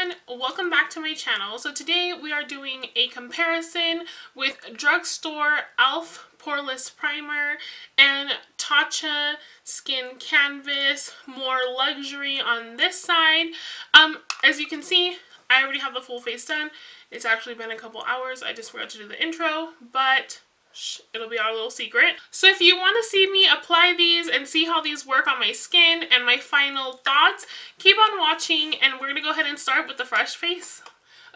everyone, welcome back to my channel. So today we are doing a comparison with drugstore e.l.f. Poreless Primer and Tatcha Skin Canvas, more luxury on this side. As you can see, I already have the full face done. It's actually been a couple hours. I just forgot to do the intro, but it'll be our little secret. So if you want to see me apply these and see how these work on my skin and my final thoughts, keep on watching, and we're going to go ahead and start with the fresh face.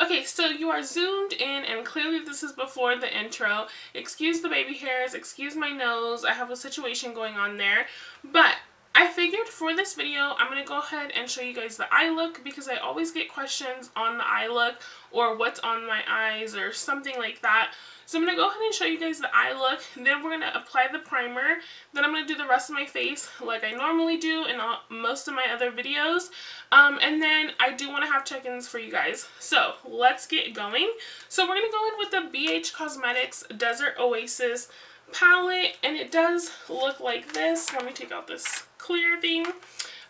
Okay, so you are zoomed in, and clearly this is before the intro. Excuse the baby hairs, excuse my nose, I have a situation going on there, but I figured for this video, I'm going to go ahead and show you guys the eye look, because I always get questions on the eye look or what's on my eyes or something like that. So I'm going to go ahead and show you guys the eye look, and then we're going to apply the primer. Then I'm going to do the rest of my face like I normally do in most of my other videos. And then I do want to have check-ins for you guys. So let's get going. So we're going to go in with the BH Cosmetics Desert Oasis palette, and it does look like this. Let me take out this clear thing.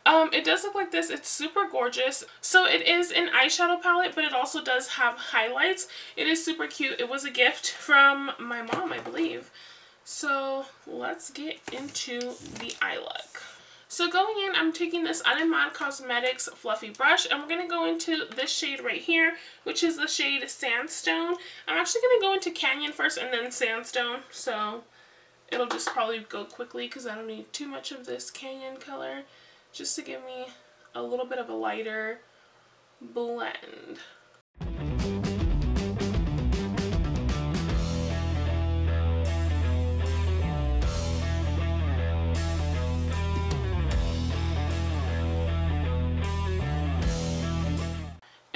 It does look like this. It's super gorgeous. So it is an eyeshadow palette, but it also does have highlights. It is super cute. It was a gift from my mom, I believe. So let's get into the eye look. So going in, I'm taking this Alamar Cosmetics Fluffy Brush, and we're going to go into this shade right here, which is the shade Sandstone. I'm actually going to go into Canyon first and then Sandstone, so it'll just probably go quickly because I don't need too much of this Canyon color, just to give me a little bit of a lighter blend.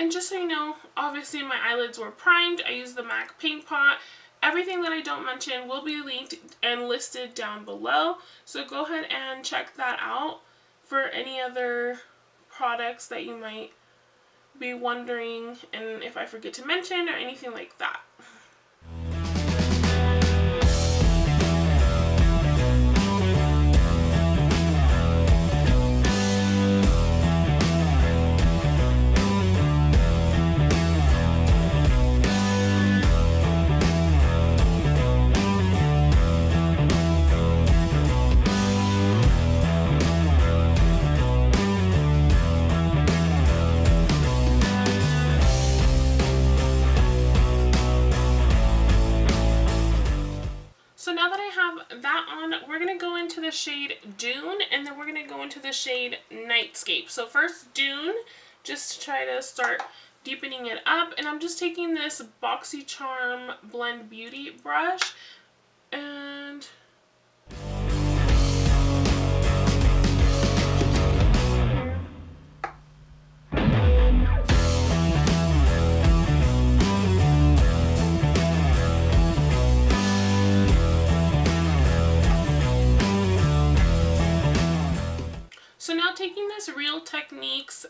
And just so you know, obviously my eyelids were primed. I used the MAC Paint Pot. Everything that I don't mention will be linked and listed down below, so go ahead and check that out for any other products that you might be wondering, and if I forget to mention or anything like that. We're going to go into the shade Dune, and then we're going to go into the shade Nightscape. So first Dune, just to try to start deepening it up, and I'm just taking this BoxyCharm Blend Beauty brush, and so now taking this Real Techniques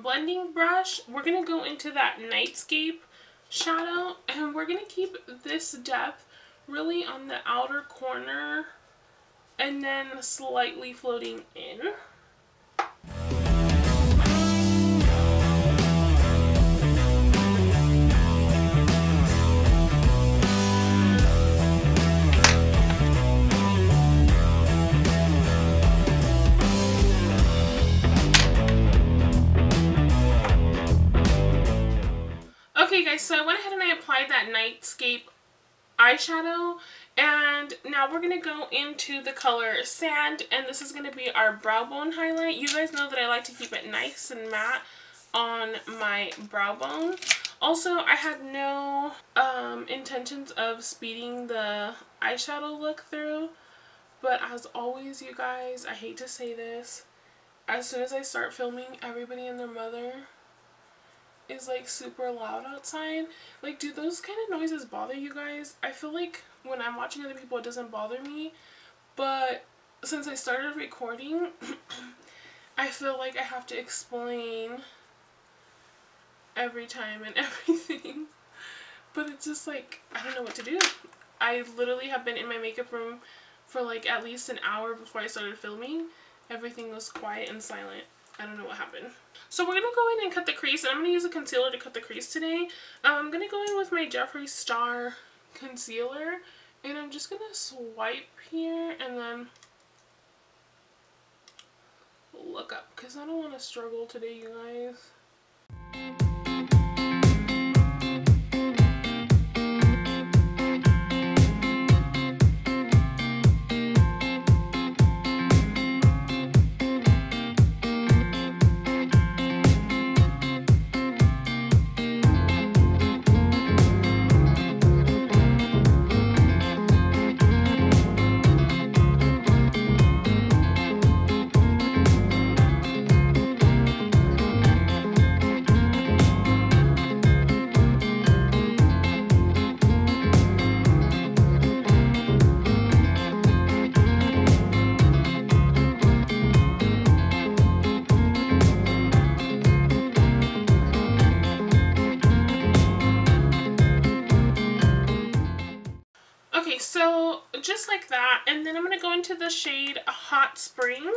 blending brush, we're going to go into that Nightscape shadow, and we're going to keep this depth really on the outer corner and then slightly floating in. Okay guys, so I went ahead and I applied that Nightscape eyeshadow, and now we're going to go into the color Sand, and this is going to be our brow bone highlight. You guys know that I like to keep it nice and matte on my brow bone. Also, I had no intentions of speeding the eyeshadow look through, but as always, you guys, I hate to say this, as soon as I start filming, everybody and their mother is like super loud outside. Like, do those kind of noises bother you guys? I feel like when I'm watching other people it doesn't bother me, but since I started recording I feel like I have to explain every time and everything, but it's just like I don't know what to do. I literally have been in my makeup room for like at least an hour before I started filming. Everything was quiet and silent. I don't know what happened. So we're going to go in and cut the crease, and I'm going to use a concealer to cut the crease today. I'm going to go in with my Jeffree Star concealer, and I'm just going to swipe here and then look up, because I don't want to struggle today, you guys. Okay, so just like that, and then I'm going to go into the shade Hot Spring,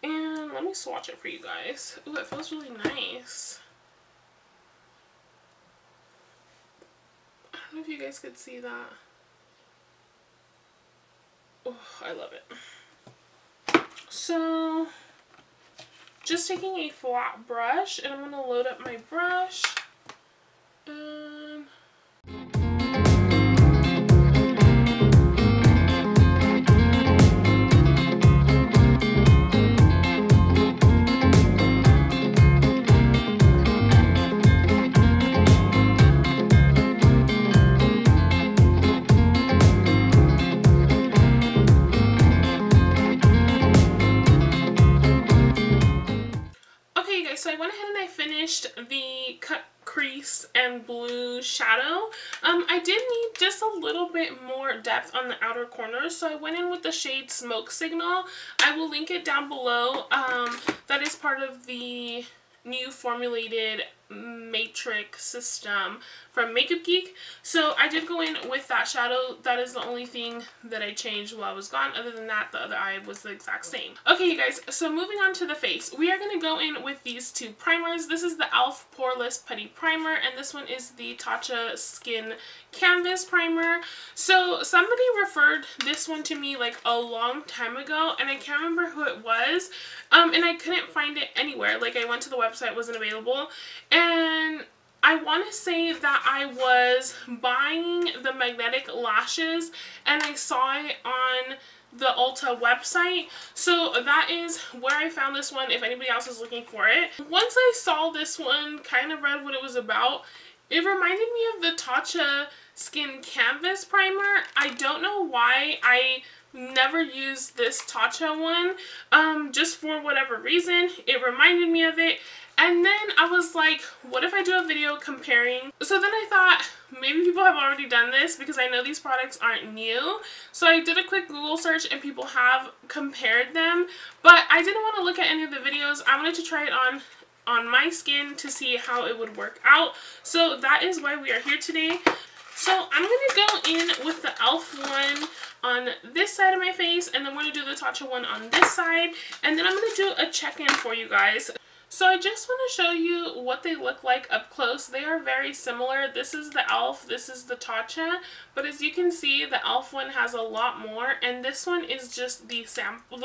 and let me swatch it for you guys. Ooh, it feels really nice. I don't know if you guys could see that. Oh, I love it. So, just taking a flat brush, and I'm going to load up my brush, and so I went ahead and I finished the cut crease and blue shadow. I did need just a little bit more depth on the outer corners, so I went in with the shade Smoke Signal. I will link it down below. That is part of the new formulated matrix system from Makeup Geek. So I did go in with that shadow. That is the only thing that I changed while I was gone. Other than that, the other eye was the exact same. Okay, you guys, so moving on to the face. We are going to go in with these two primers. This is the e.l.f. Poreless Putty Primer, and this one is the Tatcha Skin Canvas Primer. So somebody referred this one to me like a long time ago, and I can't remember who it was, and I couldn't find it anywhere. Like, I went to the website, it wasn't available, and I want to say that I was buying the magnetic lashes and I saw it on the Ulta website, so that is where I found this one if anybody else is looking for it. Once I saw this one, kind of read what it was about, it reminded me of the Tatcha Skin Canvas Primer. I don't know why I never used this Tatcha one, just for whatever reason. It reminded me of it. And then I was like, what if I do a video comparing? So then I thought, maybe people have already done this because I know these products aren't new. So I did a quick Google search and people have compared them. But I didn't want to look at any of the videos. I wanted to try it on my skin to see how it would work out. So that is why we are here today. So I'm going to go in with the e.l.f. one on this side of my face, and then we're going to do the Tatcha one on this side. And then I'm going to do a check-in for you guys. So I just want to show you what they look like up close. They are very similar. This is the e.l.f., this is the Tatcha, but as you can see, the e.l.f. one has a lot more, and this one is just the sample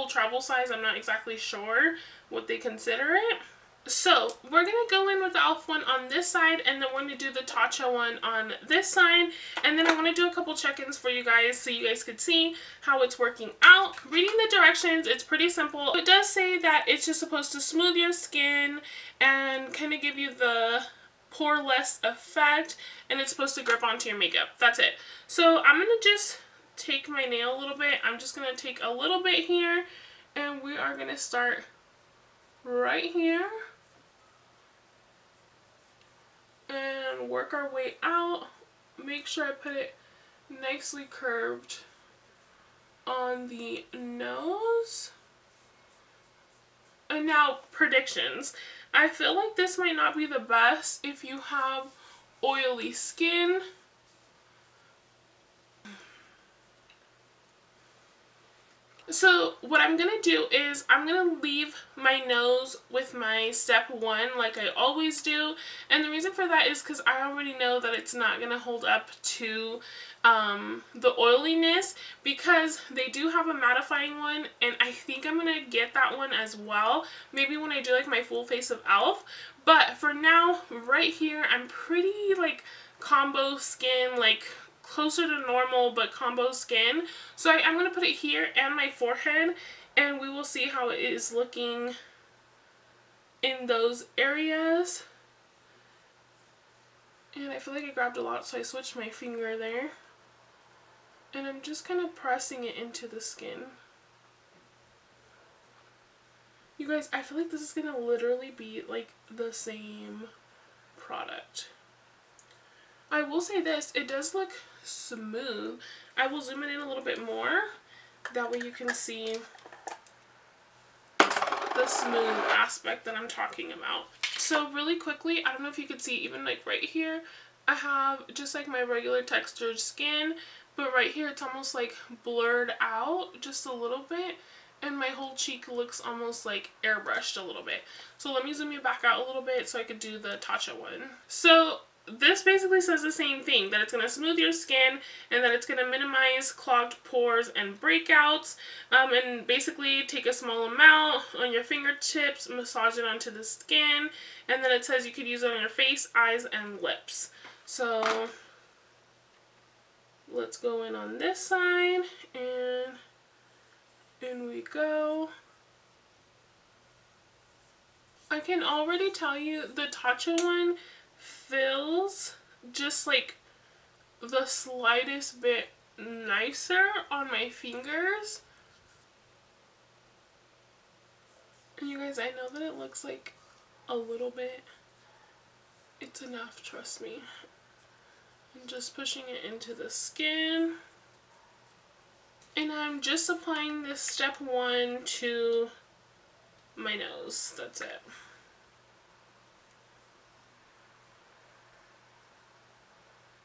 travel size. I'm not exactly sure what they consider it. So we're going to go in with the e.l.f. one on this side, and then we're going to do the Tatcha one on this side, and then I want to do a couple check-ins for you guys so you guys could see how it's working out. Reading the directions, it's pretty simple. It does say that it's just supposed to smooth your skin and kind of give you the poreless effect, and it's supposed to grip onto your makeup. That's it. So I'm going to just take my nail a little bit. I'm just going to take a little bit here, and we are going to start right here and work our way out. Make sure I put it nicely curved on the nose. And now, predictions. I feel like this might not be the best if you have oily skin. So what I'm going to do is I'm going to leave my nose with my step 1 like I always do. And the reason for that is because I already know that it's not going to hold up to the oiliness, because they do have a mattifying one, and I think I'm going to get that one as well. Maybe when I do like my full face of e.l.f. But for now, right here, I'm pretty like combo skin, like closer to normal but combo skin. So I'm going to put it here and my forehead, and we will see how it is looking in those areas. And I feel like I grabbed a lot, so I switched my finger there. And I'm just kind of pressing it into the skin. You guys, I feel like this is going to literally be like the same product. I will say this, it does look smooth. I will zoom it in a little bit more. That way you can see the smooth aspect that I'm talking about. So really quickly, I don't know if you could see, even like right here, I have just like my regular textured skin, but right here it's almost like blurred out just a little bit, and my whole cheek looks almost like airbrushed a little bit. So let me zoom you back out a little bit so I could do the Tatcha one. So this basically says the same thing, that it's going to smooth your skin and that it's going to minimize clogged pores and breakouts, and basically take a small amount on your fingertips, massage it onto the skin, and then it says you could use it on your face, eyes, and lips. So let's go in on this side, and in we go. I can already tell you the Tatcha one feels just like the slightest bit nicer on my fingers. And you guys, I know that it looks like a little bit. It's enough, trust me. I'm just pushing it into the skin. And I'm just applying this step 1 to my nose. That's it.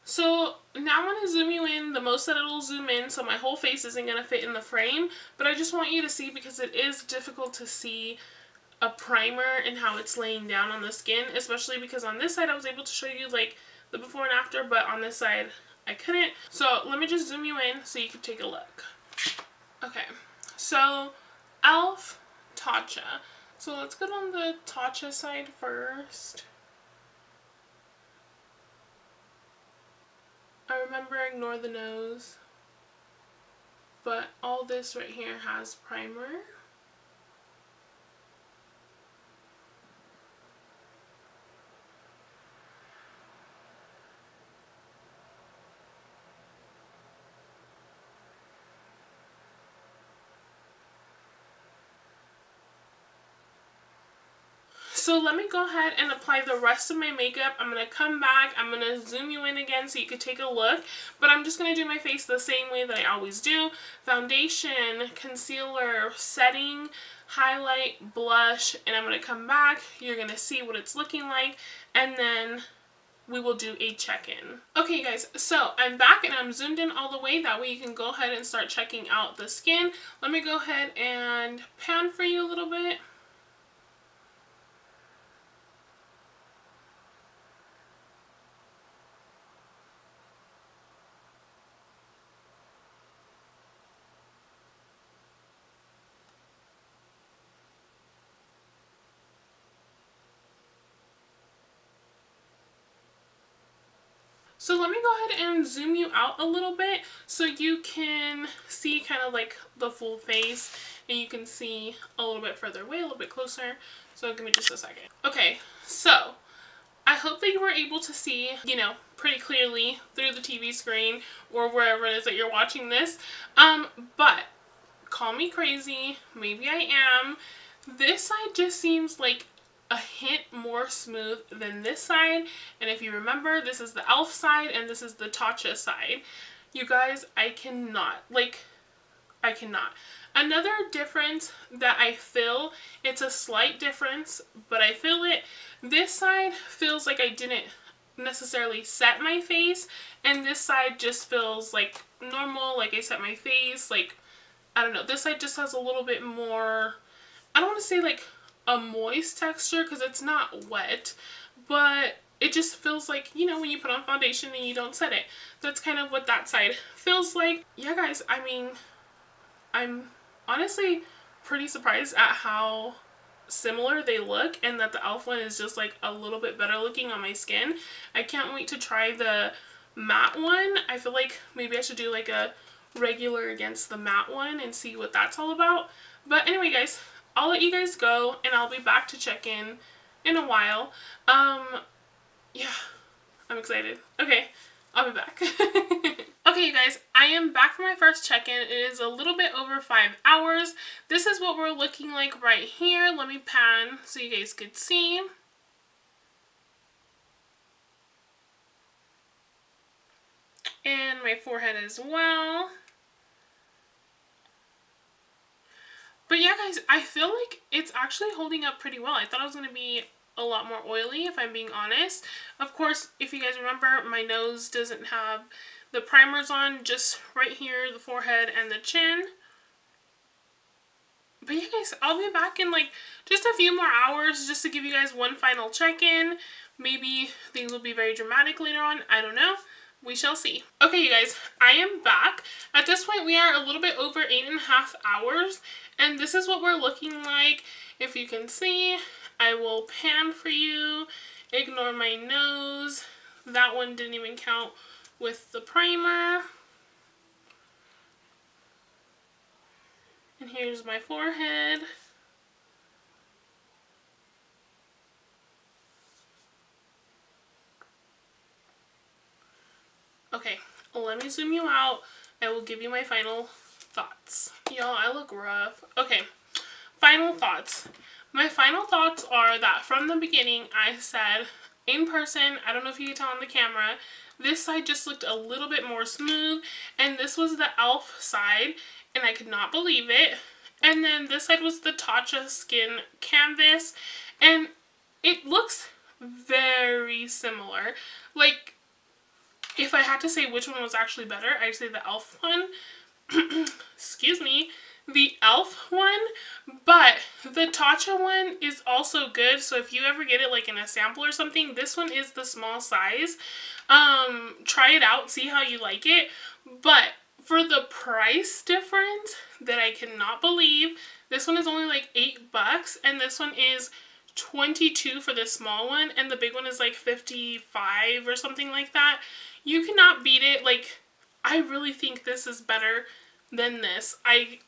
So now I'm going to zoom you in the most that it'll zoom in, so my whole face isn't going to fit in the frame, but I just want you to see, because it is difficult to see a primer and how it's laying down on the skin, especially because on this side I was able to show you like the before and after, but on this side I couldn't. So let me just zoom you in so you can take a look. Okay, so e.l.f. Tatcha. So let's go on the Tatcha side first. I remember ignore the nose, but all this right here has primer. So let me go ahead and apply the rest of my makeup. I'm going to come back. I'm going to zoom you in again so you can take a look. But I'm just going to do my face the same way that I always do. Foundation, concealer, setting, highlight, blush, and I'm going to come back. You're going to see what it's looking like, and then we will do a check-in. Okay guys, so I'm back and I'm zoomed in all the way. That way you can go ahead and start checking out the skin. Let me go ahead and pan for you a little bit. So let me go ahead and zoom you out a little bit so you can see kind of like the full face, and you can see a little bit further away, a little bit closer. So give me just a second. Okay, so I hope that you were able to see, you know, pretty clearly through the TV screen or wherever it is that you're watching this. But call me crazy, maybe I am. This side just seems like a hint more smooth than this side, and if you remember, this is the e.l.f. side and this is the Tatcha side. You guys, I cannot. Another difference that I feel, it's a slight difference, but I feel it. This side feels like I didn't necessarily set my face, and this side just feels like normal, like I set my face, like I don't know. This side just has a little bit more, I don't want to say like a moist texture because it's not wet, but it just feels like, you know, when you put on foundation and you don't set it. That's kind of what that side feels like. Yeah, guys, I mean, I'm honestly pretty surprised at how similar they look and that the e.l.f. one is just like a little bit better looking on my skin. I can't wait to try the matte one. I feel like maybe I should do like a regular against the matte one and see what that's all about. But anyway, guys, I'll let you guys go and I'll be back to check in a while. Yeah, I'm excited. Okay, I'll be back. Okay, you guys, I am back for my first check-in. It is a little bit over 5 hours. This is what we're looking like right here. Let me pan so you guys could see. And my forehead as well. But yeah, guys, I feel like it's actually holding up pretty well. I thought it was going to be a lot more oily, if I'm being honest. Of course, if you guys remember, my nose doesn't have the primers on, just right here, the forehead and the chin. But yeah, guys, I'll be back in like just a few more hours just to give you guys one final check-in. Maybe things will be very dramatic later on. I don't know. We shall see. Okay, you guys, I am back. At this point, we are a little bit over 8.5 hours, and this is what we're looking like. If you can see, I will pan for you. Ignore my nose. That one didn't even count with the primer. And here's my forehead. Okay, let me zoom you out. I will give you my final thoughts. Y'all, I look rough. Okay, final thoughts. My final thoughts are that from the beginning, I said, in person, I don't know if you can tell on the camera, this side just looked a little bit more smooth, and this was the e.l.f. side, and I could not believe it. And then this side was the Tatcha Skin Canvas, and it looks very similar. Like, if I had to say which one was actually better, I'd say the e.l.f. one. Excuse me. The e.l.f. one, but the Tatcha one is also good, so if you ever get it like in a sample or something, this one is the small size. Try it out, see how you like it, but for the price difference that I cannot believe, this one is only like $8 and this one is $22 for the small one, and the big one is like $55 or something like that. You cannot beat it. Like, I really think this is better than this. I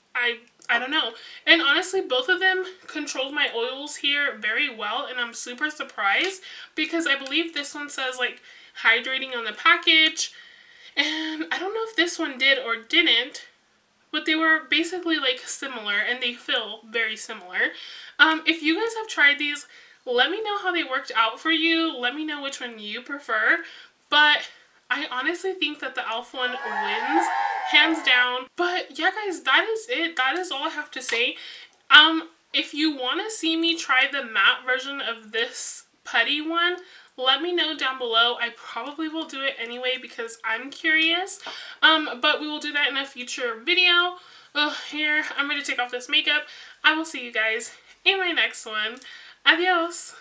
don't know. And honestly, both of them controlled my oils here very well, and I'm super surprised because I believe this one says like hydrating on the package, and I don't know if this one did or didn't, but they were basically like similar and they feel very similar. If you guys have tried these, let me know how they worked out for you. Let me know which one you prefer, but I honestly think that the e.l.f. one wins, hands down. But yeah, guys, that is it. That is all I have to say. If you want to see me try the matte version of this putty one, let me know down below. I probably will do it anyway because I'm curious. But we will do that in a future video. Here, I'm going to take off this makeup. I will see you guys in my next one. Adios!